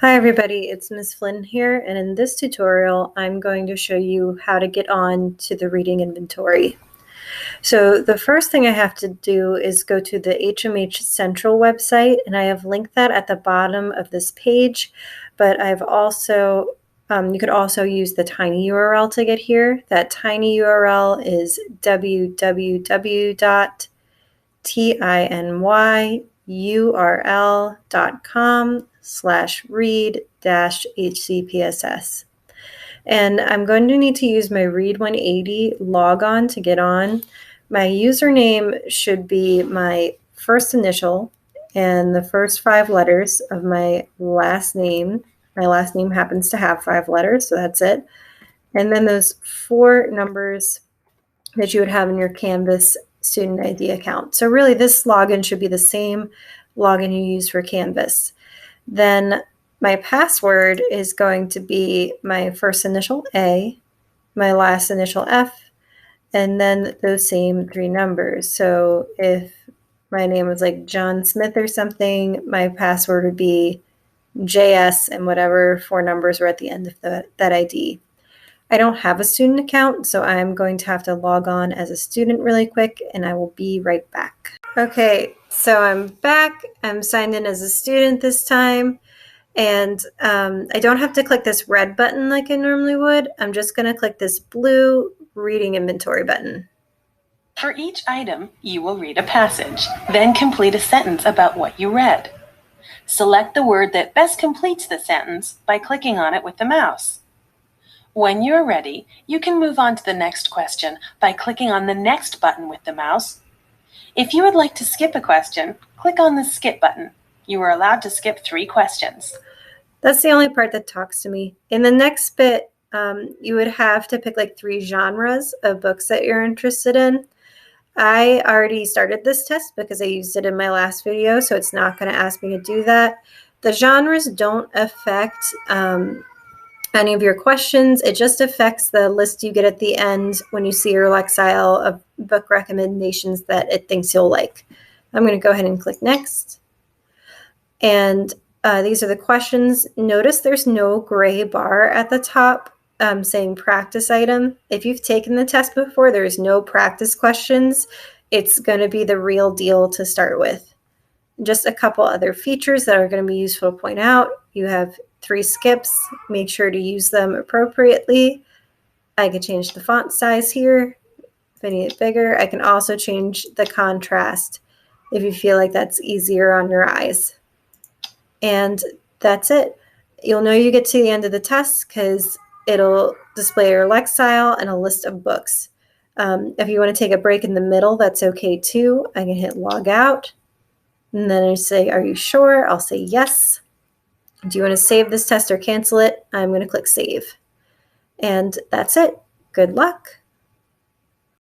Hi everybody, it's Ms. Flynn here, and in this tutorial I'm going to show you how to get on to the reading inventory. So the first thing I have to do is go to the HMH Central website, and I have linked that at the bottom of this page, but I've also you could also use the tiny URL to get here. That tiny URL is www.tinyurl.com/read-hcpss. And I'm going to need to use my Read 180 logon to get on. My username should be my first initial and the first 5 letters of my last name. My last name happens to have 5 letters, so that's it. And then those 4 numbers that you would have in your Canvas student ID account. So really this login should be the same login you use for Canvas. Then my password is going to be my first initial A, my last initial F, and then those same 3 numbers. So if my name was like John Smith or something, my password would be JS and whatever 4 numbers were at the end of that ID. I don't have a student account, so I'm going to have to log on as a student really quick, and I will be right back. Okay, so I'm back. I'm signed in as a student this time, and I don't have to click this red button like I normally would. I'm just going to click this blue reading inventory button. For each item, you will read a passage, then complete a sentence about what you read. Select the word that best completes the sentence by clicking on it with the mouse. When you're ready, you can move on to the next question by clicking on the next button with the mouse. If you would like to skip a question, click on the skip button. You are allowed to skip 3 questions. That's the only part that talks to me. In the next bit, you would have to pick like 3 genres of books that you're interested in. I already started this test because I used it in my last video, so it's not going to ask me to do that. The genres don't affect any of your questions. It just affects the list you get at the end when you see your Lexile of book recommendations that it thinks you'll like. I'm going to go ahead and click next. And these are the questions. Notice there's no gray bar at the top saying practice item. If you've taken the test before, there's no practice questions. It's going to be the real deal to start with. Just a couple other features that are going to be useful to point out. You have 3 skips. Make sure to use them appropriately. I can change the font size here if I need it bigger. I can also change the contrast if you feel like that's easier on your eyes. And that's it. You'll know you get to the end of the test because it'll display your Lexile and a list of books. If you want to take a break in the middle, that's okay too. I can hit log out. And then I say, are you sure? I'll say yes. Do you want to save this test or cancel it? I'm going to click save. And that's it. Good luck.